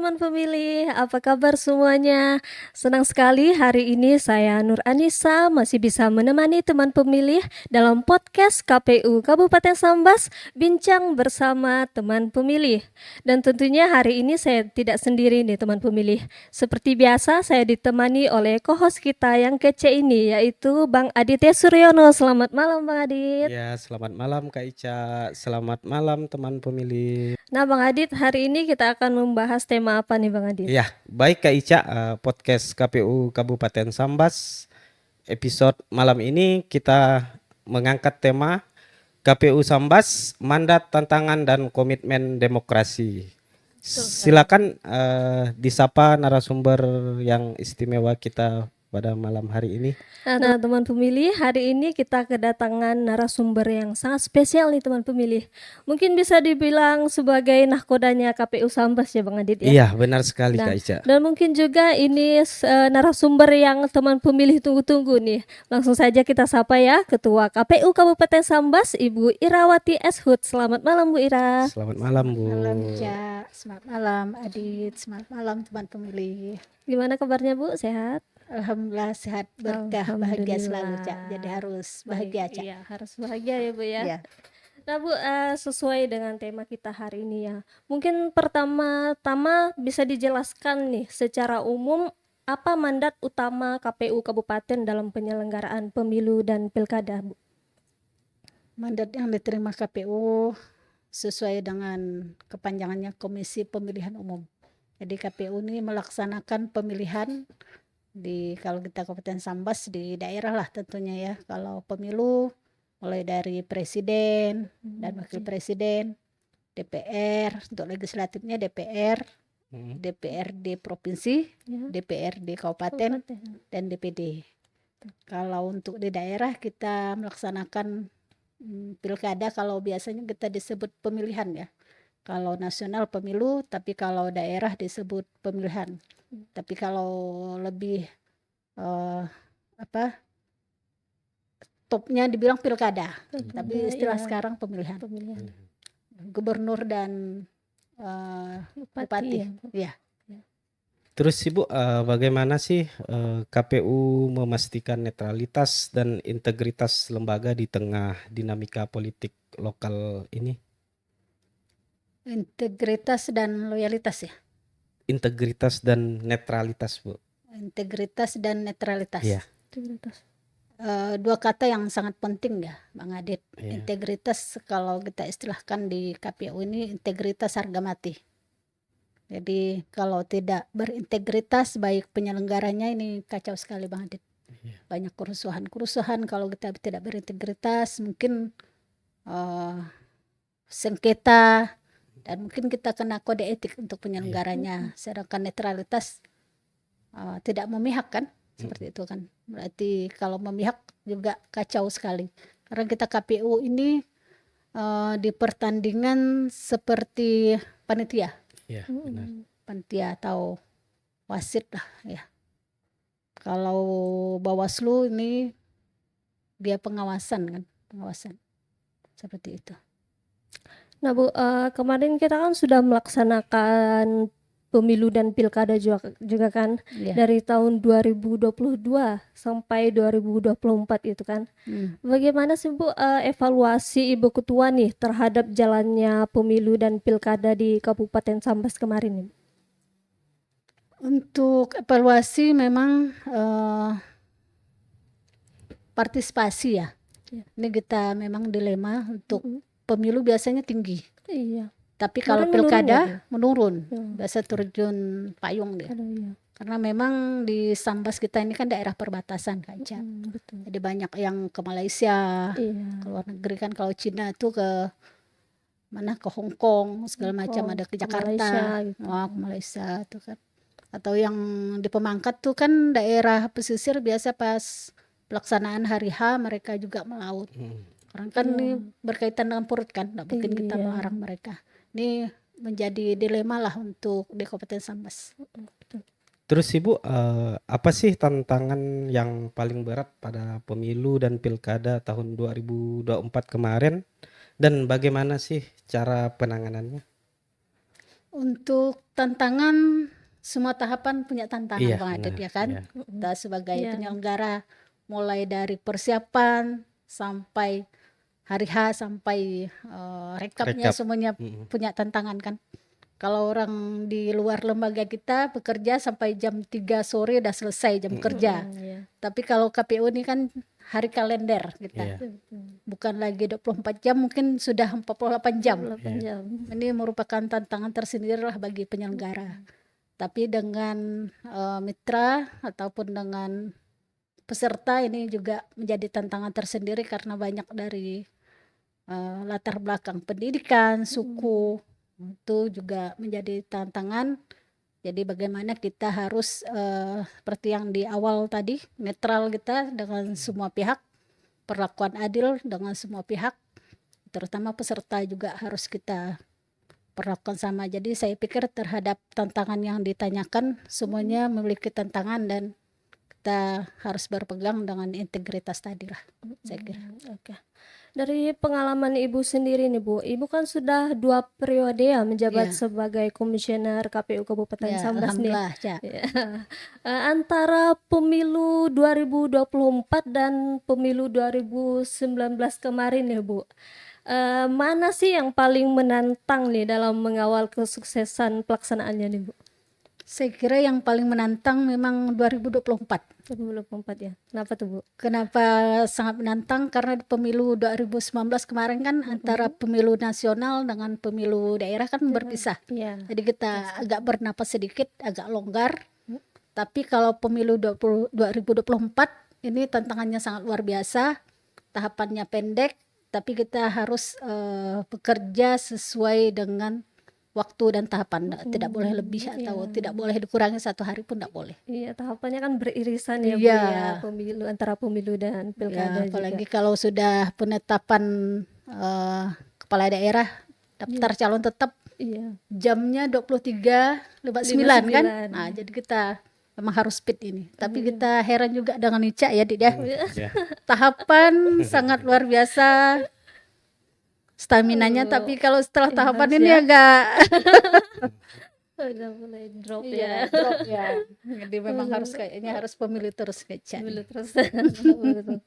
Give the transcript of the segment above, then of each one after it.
teman pemilih, apa kabar semuanya? Senang sekali hari ini saya Nur Anissa masih bisa menemani teman pemilih dalam podcast KPU Kabupaten Sambas Bincang bersama teman pemilih. Dan tentunya hari ini saya tidak sendiri nih teman pemilih. Seperti biasa saya ditemani oleh co-host kita yang kece ini yaitu Bang Aditya Suryono. Selamat malam Bang Adit. Ya, selamat malam Kak Ica. Selamat malam teman pemilih. Nah Bang Adit, hari ini kita akan membahas tema apa nih Bang Adit? Ya, baik Kak Ica, podcast KPU Kabupaten Sambas. Episode malam ini kita mengangkat tema KPU Sambas, mandat, tantangan dan komitmen demokrasi. Betul sekali. Silakan disapa narasumber yang istimewa kita pada malam hari ini. Nah, teman pemilih, hari ini kita kedatangan narasumber yang sangat spesial nih teman pemilih. Mungkin bisa dibilang sebagai nahkodanya KPU Sambas ya Bang Adit ya. Iya, benar sekali Dan, Kak Ica. dan mungkin juga ini narasumber yang teman pemilih tunggu-tunggu nih. Langsung saja kita sapa ya Ketua KPU Kabupaten Sambas, Ibu Irawati S. Hud. Selamat malam Bu Ira. Selamat malam Bu. Malam Ca, selamat malam Adit, selamat malam teman pemilih. Gimana kabarnya Bu? Sehat? Alhamdulillah sehat, berkah, bahagia selalu Ca. Jadi harus bahagia Ca. Iya, harus bahagia ya Bu ya. Iya. Nah Bu, sesuai dengan tema kita hari ini ya. Mungkin pertama-tama bisa dijelaskan nih secara umum apa mandat utama KPU Kabupaten dalam penyelenggaraan pemilu dan pilkada, Bu? Mandat yang diterima KPU sesuai dengan kepanjangannya Komisi Pemilihan Umum. Jadi KPU ini melaksanakan pemilihan di kalau kita Kabupaten Sambas di daerah lah tentunya ya. Kalau pemilu mulai dari presiden dan wakil presiden, DPR, untuk legislatifnya DPR, DPRD provinsi, Ya, DPRD kabupaten, Kabupaten. dan DPD. Kalau untuk di daerah kita melaksanakan pilkada, kalau biasanya kita disebut pemilihan ya. Kalau nasional pemilu, tapi kalau daerah disebut pemilihan. Tapi kalau lebih topnya dibilang pilkada, tapi istilah Iya, sekarang pemilihan. pemilihan. Gubernur dan bupati. ya, Bu. Ya. Terus Ibu, bagaimana sih KPU memastikan netralitas dan integritas lembaga di tengah dinamika politik lokal ini? Integritas dan loyalitas ya. Integritas dan netralitas, Bu. Integritas dan netralitas. Iya. Integritas. Dua kata yang sangat penting ya Bang Adit. Iya. Integritas kalau kita istilahkan di KPU ini integritas harga mati. Jadi kalau tidak berintegritas baik penyelenggaranya ini kacau sekali Bang Adit. Iya. Banyak kerusuhan kalau kita tidak berintegritas, mungkin sengketa dan mungkin kita kena kode etik untuk penyelenggaranya. Sedangkan netralitas tidak memihak kan, seperti itu kan. Berarti kalau memihak juga kacau sekali. Karena kita KPU ini di pertandingan seperti panitia. Iya, benar. Panitia atau wasit lah ya. Kalau Bawaslu ini dia pengawasan seperti itu. Nah Bu, kemarin kita kan sudah melaksanakan pemilu dan pilkada juga kan Ya. dari tahun 2022 sampai 2024 itu kan. Bagaimana sih Bu evaluasi Ibu Ketua nih terhadap jalannya pemilu dan pilkada di Kabupaten Sambas kemarin nih? Untuk evaluasi memang partisipasi ya. Ya. Ini kita memang dilema untuk pemilu biasanya tinggi. Iya. Tapi kalau Kemarin pilkada menurun menurun. Biasa terjun payung dia. Aduh, iya. Karena memang di Sambas kita ini kan daerah perbatasan kan Ca. Betul. Jadi banyak yang ke Malaysia, Iya. ke luar negeri kan. Kalau Cina itu ke mana, ke Hong Kong segala macam, ada ke Jakarta, Malaysia gitu. ke Malaysia tuh kan. Atau yang di Pemangkat tuh kan daerah pesisir biasa pas pelaksanaan hari H mereka juga melaut. Karena kan ini berkaitan dengan perut kan, tidak mungkin kita Iya. melarang mereka. Ini menjadi dilema lah untuk di Kabupaten Sambas. Terus Ibu, apa sih tantangan yang paling berat pada pemilu dan pilkada tahun 2024 kemarin dan bagaimana sih cara penanganannya? Untuk tantangan, semua tahapan punya tantangan Iya, Bang Adit benar. ya kan. Iya. Kita sebagai Iya. penyelenggara mulai dari persiapan sampai hari H sampai rekapnya Rekap. semuanya Mm-mm. punya tantangan kan. Kalau orang di luar lembaga kita bekerja sampai jam 3 sore udah selesai jam kerja. Iya. Tapi kalau KPU ini kan hari kalender Iya. kita. Bukan lagi 24 jam, mungkin sudah 48 jam. 48 jam. Ini merupakan tantangan tersendiri lah bagi penyelenggara. Tapi dengan mitra ataupun dengan peserta ini juga menjadi tantangan tersendiri karena banyak dari latar belakang pendidikan, suku, itu juga menjadi tantangan. Jadi bagaimana kita harus seperti yang di awal tadi, netral kita dengan semua pihak, perlakuan adil dengan semua pihak, terutama peserta juga harus kita perlakukan sama. Jadi saya pikir terhadap tantangan yang ditanyakan semuanya memiliki tantangan dan kita harus berpegang dengan integritas tadi lah, saya kira. Oke. Dari pengalaman Ibu sendiri nih Bu, Ibu kan sudah 2 periode ya menjabat Iya. sebagai komisioner KPU Kabupaten Ya, Sambas nih. alhamdulillah ya. Ya. Antara pemilu 2024 dan pemilu 2019 kemarin ya Bu, mana sih yang paling menantang nih dalam mengawal kesuksesan pelaksanaannya nih Bu? Saya kira yang paling menantang memang 2024. 2024 ya. Kenapa tuh Bu? Kenapa sangat menantang? Karena di pemilu 2019 kemarin kan antara pemilu nasional dengan pemilu daerah kan berpisah. Iya. Jadi kita agak bernapas sedikit, agak longgar. Tapi kalau pemilu 2024 ini tantangannya sangat luar biasa. Tahapannya pendek, tapi kita harus bekerja sesuai dengan waktu dan tahapan. Tidak boleh lebih atau tidak boleh dikurangi 1 hari pun tidak boleh. Iya, tahapannya kan beririsan ya Bu Iya. ya, pemilu antara pemilu dan pilkada Ya, apalagi juga. kalau sudah penetapan kepala daerah, daftar calon tetap Iya. jamnya 23:59 kan. Nah, jadi kita memang harus speed ini. Tapi kita heran juga dengan Ica ya, Dit ya. Ya. Tahapan sangat luar biasa staminanya, tapi kalau setelah tahapan harus ini ya. agak Udah mulai drop ya, ya. drop ya. Jadi memang harus kayaknya harus pemilih terus kayak Ica. Pemilu terus. Betul.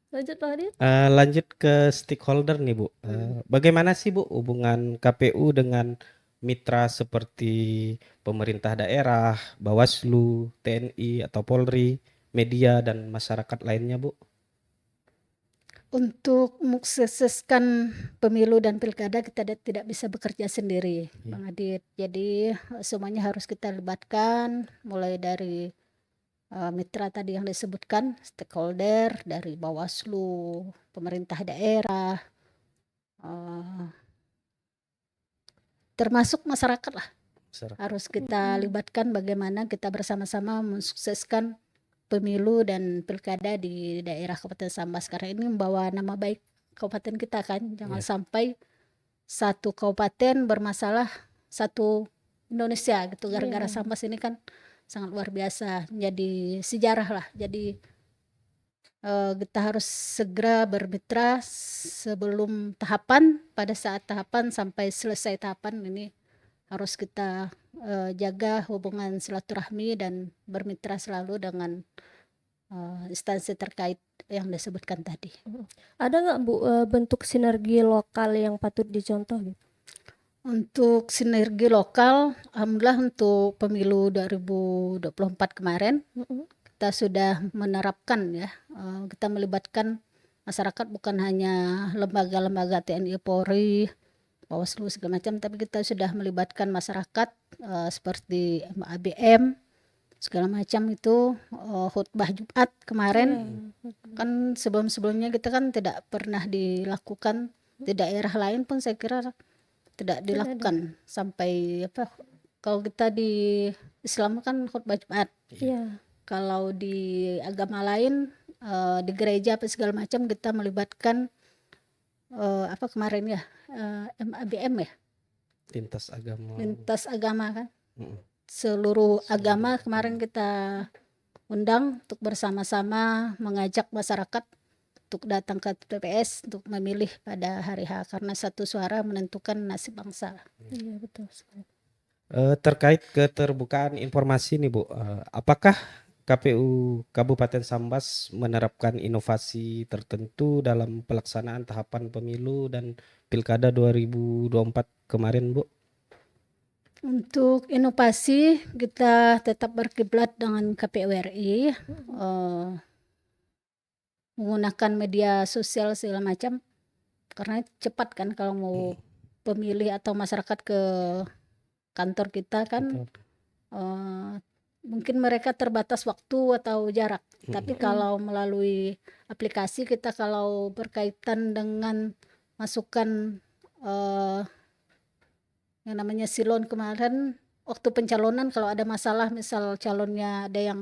Lanjut Pak Adit. Lanjut ke stakeholder nih Bu. Bagaimana sih Bu hubungan KPU dengan mitra seperti pemerintah daerah, Bawaslu, TNI atau Polri, media dan masyarakat lainnya Bu? Untuk mensukseskan pemilu dan pilkada kita tidak bisa bekerja sendiri, Bang Adit. Jadi semuanya harus kita libatkan, mulai dari mitra tadi yang disebutkan, stakeholder dari Bawaslu, pemerintah daerah, termasuk masyarakat lah. Harus kita libatkan bagaimana kita bersama-sama mensukseskan pemilu dan pilkada di daerah Kabupaten Sambas, karena ini membawa nama baik kabupaten kita kan. Jangan sampai satu kabupaten bermasalah satu Indonesia gitu, gara-gara Sambas ini kan sangat luar biasa, jadi sejarah lah. Jadi kita harus segera bermitra sebelum tahapan, pada saat tahapan sampai selesai tahapan ini harus kita jaga hubungan silaturahmi dan bermitra selalu dengan instansi terkait yang disebutkan tadi. Ada nggak Bu bentuk sinergi lokal yang patut dicontoh gitu? Untuk sinergi lokal, alhamdulillah untuk pemilu 2024 kemarin kita sudah menerapkan ya, kita melibatkan masyarakat, bukan hanya lembaga-lembaga TNI, Polri, Bawaslu segala macam, tapi kita sudah melibatkan masyarakat seperti ABM segala macam itu. Khutbah Jumat kemarin kan sebelum-sebelumnya kita kan tidak pernah dilakukan, di daerah lain pun saya kira tidak dilakukan sampai kalau kita di Islam kan khutbah Jumat. Iya. Kalau di agama lain di gereja apa segala macam kita melibatkan kemarin ya MABM ya, lintas agama kan. Seluruh agama kemarin kita undang untuk bersama-sama mengajak masyarakat untuk datang ke TPS untuk memilih pada hari H karena satu suara menentukan nasib bangsa. Iya, betul sekali. Terkait keterbukaan informasi nih Bu, apakah KPU Kabupaten Sambas menerapkan inovasi tertentu dalam pelaksanaan tahapan pemilu dan Pilkada 2024 kemarin Bu? Untuk inovasi kita tetap berkiblat dengan KPU RI, menggunakan media sosial segala macam karena cepat kan kalau mau pemilih atau masyarakat ke kantor kita kan mungkin mereka terbatas waktu atau jarak. Tapi kalau melalui aplikasi kita kalau berkaitan dengan masukan yang namanya silon kemarin waktu pencalonan kalau ada masalah misal calonnya ada yang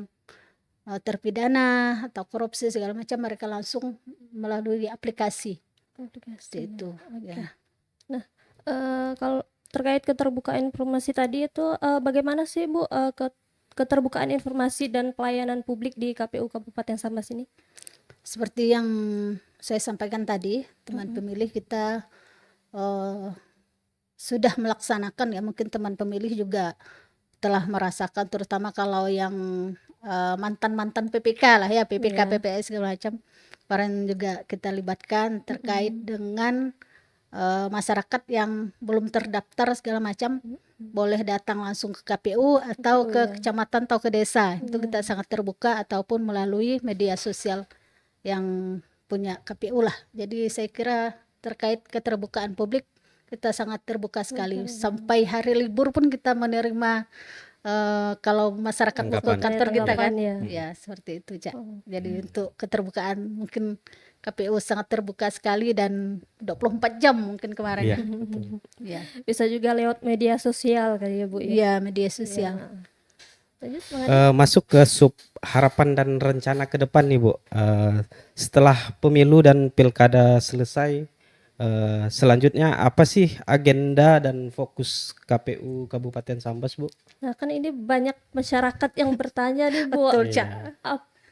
terpidana atau korupsi segala macam mereka langsung melalui aplikasi seperti itu. Ya. Nah, kalau terkait keterbukaan informasi tadi itu bagaimana sih Bu keterbukaan informasi dan pelayanan publik di KPU Kabupaten Sambas ini? Seperti yang saya sampaikan tadi, teman pemilih kita sudah melaksanakan ya mungkin teman pemilih juga telah merasakan terutama kalau yang mantan-mantan PPK lah ya PPK PPS segala macam kemarin juga kita libatkan terkait dengan masyarakat yang belum terdaftar segala macam boleh datang langsung ke KPU atau ke kecamatan atau ke desa itu kita sangat terbuka ataupun melalui media sosial yang punya KPU lah. Jadi saya kira terkait keterbukaan publik kita sangat terbuka sekali sampai hari libur pun kita menerima kalau masyarakat mau ke kantor kita kan ya seperti itu Cak. Jadi untuk keterbukaan mungkin KPU sangat terbuka sekali dan 24 jam mungkin kemarin. Iya, Ya. Bisa juga lewat media sosial kali ya Bu ya. Iya, media sosial. Lanjut, masuk ke sub harapan dan rencana ke depan nih Bu. Setelah pemilu dan pilkada selesai, selanjutnya apa sih agenda dan fokus KPU Kabupaten Sambas Bu? Nah kan ini banyak masyarakat yang bertanya nih Bu. Betul Cak.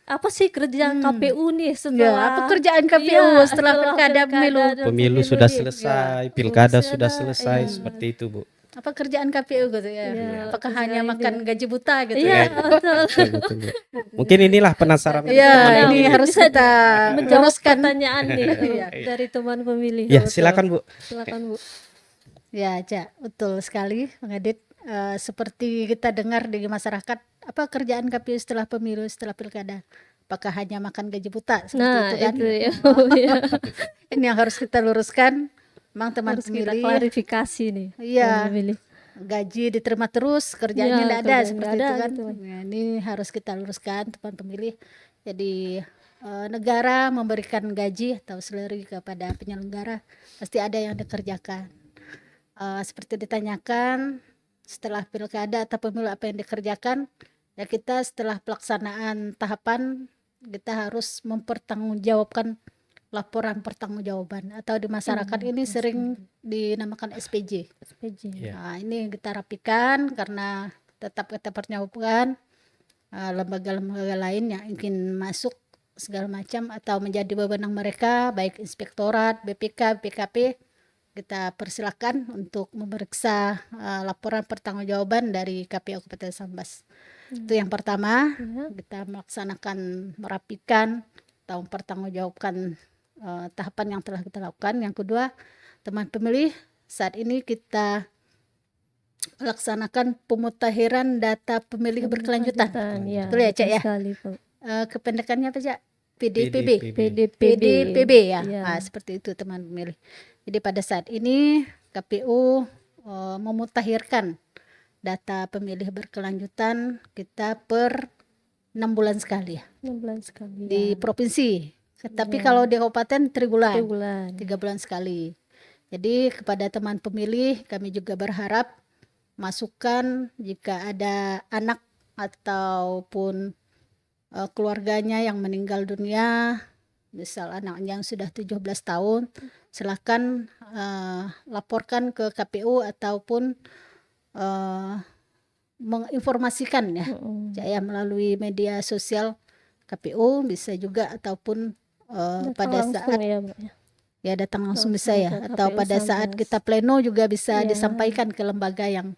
Apa sih kerja KPU nih Ya, setelah apa kerjaan KPU setelah pilkada pemilu? dan Pemilu sudah selesai, pilkada sudah selesai, iya. seperti itu Bu. Apa kerjaan KPU gitu ya? Apakah hanya makan gaji buta gitu Iya, ya? betul. Betul, Bu. Mungkin inilah penasaran Iya, teman-teman ini pemilih. harus kita Menjawab luruskan. pertanyaan nih dari teman pemilih. Ya, silakan Bu. Silakan Bu. Ya, Cak, betul sekali, Bang Adit. Seperti kita dengar di masyarakat, apa kerjaan KPU setelah pemilu, setelah pilkada? Apakah hanya makan gaji buta seperti Nah, itu kan? itu ya. Oh, ya. Ini yang harus kita luruskan. Memang teman Harus kita pemilih, klarifikasi nih. iya, teman pemilih. gaji diterima terus, kerjaannya Ya, tidak ada kerjaan seperti nggak itu ada kan? gitu. Nah, ini harus kita luruskan teman pemilih. Jadi negara memberikan gaji atau salary kepada penyelenggara pasti ada yang dikerjakan. Seperti ditanyakan setelah pilkada atau pemilu apa yang dikerjakan, ya kita setelah pelaksanaan tahapan kita harus mempertanggungjawabkan laporan pertanggungjawaban atau di masyarakat ini sering dinamakan SPJ. SPJ. Nah, ini kita rapikan karena tetap kita pertanggungjawabkan lembaga-lembaga lain yang ingin masuk segala macam atau menjadi wewenang mereka baik inspektorat, BPK, BPKP kita persilakan untuk memeriksa laporan pertanggungjawaban dari KPU Kabupaten Sambas. Itu yang pertama, kita melaksanakan merapikan atau mempertanggungjawabkan tahapan yang telah kita lakukan. Yang kedua, teman pemilih saat ini kita melaksanakan pemutakhiran data pemilih berkelanjutan. Ya, Betul ya Cak ya? sekali, Bu. Kependekannya apa Cak? PDPB. PDPB. PDPB ya. Iya. Seperti itu teman pemilih. Jadi pada saat ini KPU memutakhirkan data pemilih berkelanjutan kita per 6 bulan sekali ya 6 bulan sekali. di provinsi. Tapi kalau di kabupaten 3 bulan. 3 bulan. 3 bulan sekali. Jadi kepada teman pemilih kami juga berharap masukan jika ada anak ataupun keluarganya yang meninggal dunia, misal anaknya yang sudah 17 tahun, silakan laporkan ke KPU ataupun menginformasikan ya, melalui media sosial KPU bisa juga ataupun Datang pada langsung saat ya, Bu, ya? ya datang langsung bisa Langsung ya, ke atau KPU pada saat Sambas. kita pleno juga bisa Iya. disampaikan ke lembaga yang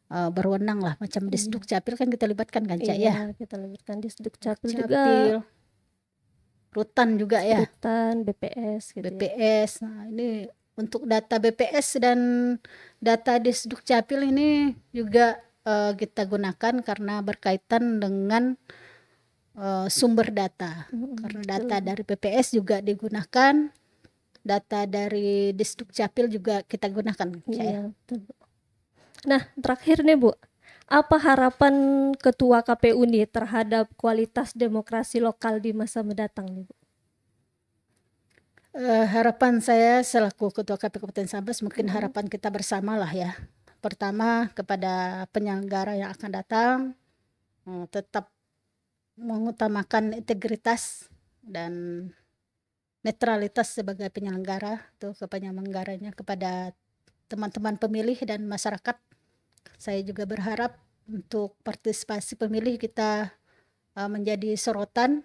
berwenang lah, macam Disduk Capil kan kita libatkan kan Cak ya. Iya, kita libatkan di Dukcapil juga, Capil, Rutan juga ya, Rutan, BPS gitu ya. BPS. Nah, ini untuk data BPS dan data Disduk Capil ini juga kita gunakan karena berkaitan dengan sumber data. Karena data dari BPS juga digunakan, data dari Disduk Capil juga kita gunakan. Cak ya. Iya, betul, Bu. Nah, terakhir nih, Bu. Apa harapan Ketua KPU nih terhadap kualitas demokrasi lokal di masa mendatang nih, Bu? Harapan saya selaku Ketua KPU Kabupaten Sambas, mungkin harapan kita bersama lah ya. Pertama, kepada penyelenggara yang akan datang, tetap mengutamakan integritas dan netralitas sebagai penyelenggara, tuh ke penyelenggaranya, kepada teman-teman pemilih dan masyarakat. Saya juga berharap untuk partisipasi pemilih kita menjadi sorotan.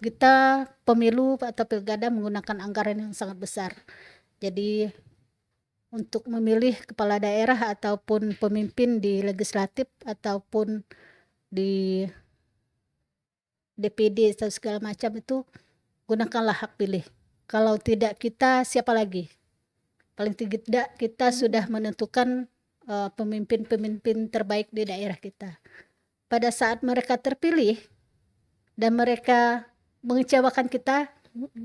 Kita pemilu atau pilkada menggunakan anggaran yang sangat besar. Jadi untuk memilih kepala daerah ataupun pemimpin di legislatif ataupun di DPD atau segala macam itu, gunakanlah hak pilih. Kalau tidak kita, siapa lagi? Paling tidak kita sudah menentukan pemimpin-pemimpin terbaik di daerah kita. Pada saat mereka terpilih dan mereka mengecewakan kita,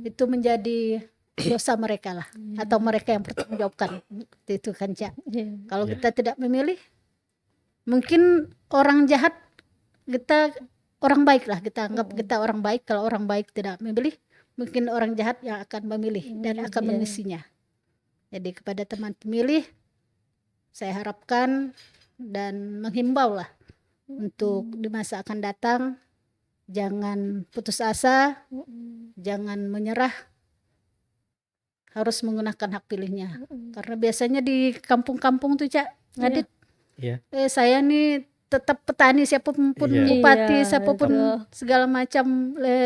itu menjadi dosa mereka lah, atau mereka yang bertanggungjawabkan. Itu kan Cak. Iya. Kalau kita tidak memilih, mungkin orang jahat, kita orang baik lah, kita anggap kita orang baik. Kalau orang baik tidak memilih, mungkin orang jahat yang akan memilih dan akan Iya. mengisinya. Jadi kepada teman pemilih, saya harapkan dan menghimbau lah untuk di masa akan datang, jangan putus asa, jangan menyerah, harus menggunakan hak pilihnya. Karena biasanya di kampung-kampung tuh Cak, Ngadit, Iya. saya nih tetap petani, siapapun Iya. bupati, Iya, siapapun betul. segala macam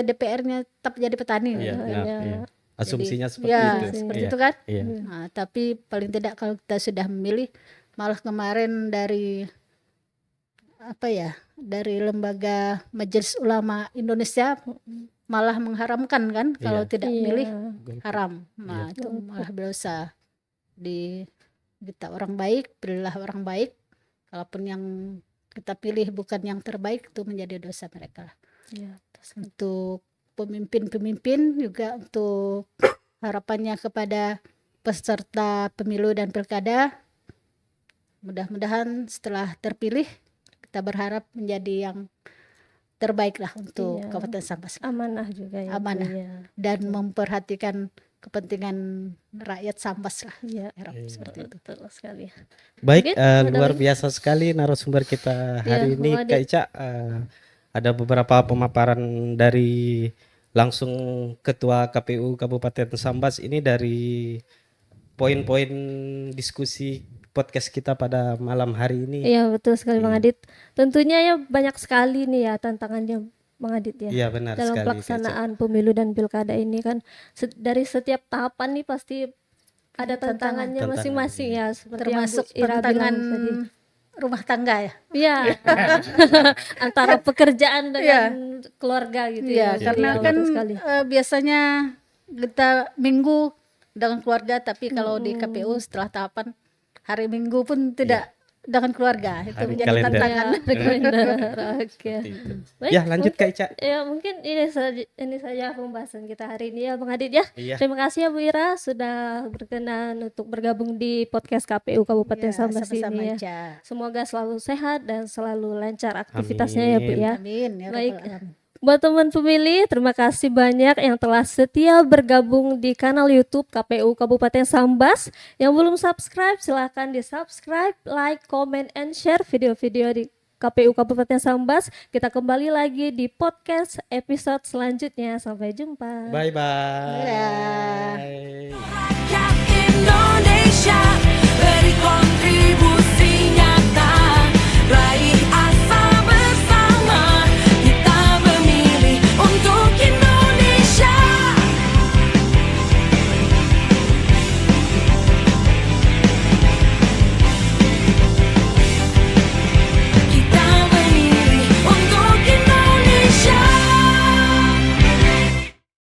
DPR-nya tetap jadi petani. Iya, Gitu. iya. Asumsinya seperti Ya, itu. seperti Iya. itu kan. Iya. Nah, tapi paling tidak kalau kita sudah memilih, malah kemarin dari dari lembaga Majelis Ulama Indonesia malah mengharamkan kan, kalau Iya. tidak Iya. milih Golput. haram. Nah, itu malah dosa. Kita orang baik, pilihlah orang baik. Kalaupun yang kita pilih bukan yang terbaik, itu menjadi dosa mereka. Iya. Untuk pemimpin-pemimpin juga, untuk harapannya kepada peserta pemilu dan pilkada, mudah-mudahan setelah terpilih kita berharap menjadi yang terbaik lah untuk Iya. Kabupaten Sambas, Amanah juga ya, Bu, Amanah. ya. dan memperhatikan kepentingan rakyat Sambas lah. Iya. Harap seperti itu. Betul sekali. Baik, Mungkin ada luar lagi? biasa sekali narasumber kita hari Iya, ini, Bung Adi. Kak Ica. Ada beberapa pemaparan dari langsung Ketua KPU Kabupaten Sambas ini dari poin-poin diskusi podcast kita pada malam hari ini. Iya, betul sekali, Bang Iya. Adit. Tentunya ya banyak sekali nih ya tantangannya, Bang Adit ya. Iya, benar Dalam sekali, Kak Ica. pelaksanaan pemilu dan pilkada ini kan dari setiap tahapan nih pasti ada tantangannya Tantangan, masing-masing ya, seperti yang Bu Termasuk Ira tantangan bilang tadi. rumah tangga ya. Iya. Antara pekerjaan dengan keluarga gitu Iya, ya. karena Betul, kan betul sekali. biasanya kita minggu dengan keluarga, tapi kalau di KPU setelah tahapan hari Minggu pun tidak dengan keluarga. Itu Hari menjadi kalender. tantangan. Benar. Oke. Baik, Ya, lanjut, Kak Ica. Ya mungkin ini saja pembahasan kita hari ini ya Bang Adit ya. Iya. Terima kasih ya Bu Ira sudah berkenan untuk bergabung di podcast KPU Kabupaten Ya, Sambas sama-sama, ini ya. Ica. Semoga selalu sehat dan selalu lancar aktivitasnya ya Bu Amin. ya. Amin ya Baik. Rabbal Alamin. Buat teman pemilih, terima kasih banyak yang telah setia bergabung di kanal YouTube KPU Kabupaten Sambas. Yang belum subscribe, silahkan di-subscribe, like, comment, and share video-video di KPU Kabupaten Sambas. Kita kembali lagi di podcast episode selanjutnya. Sampai jumpa. Bye-bye. Dadah.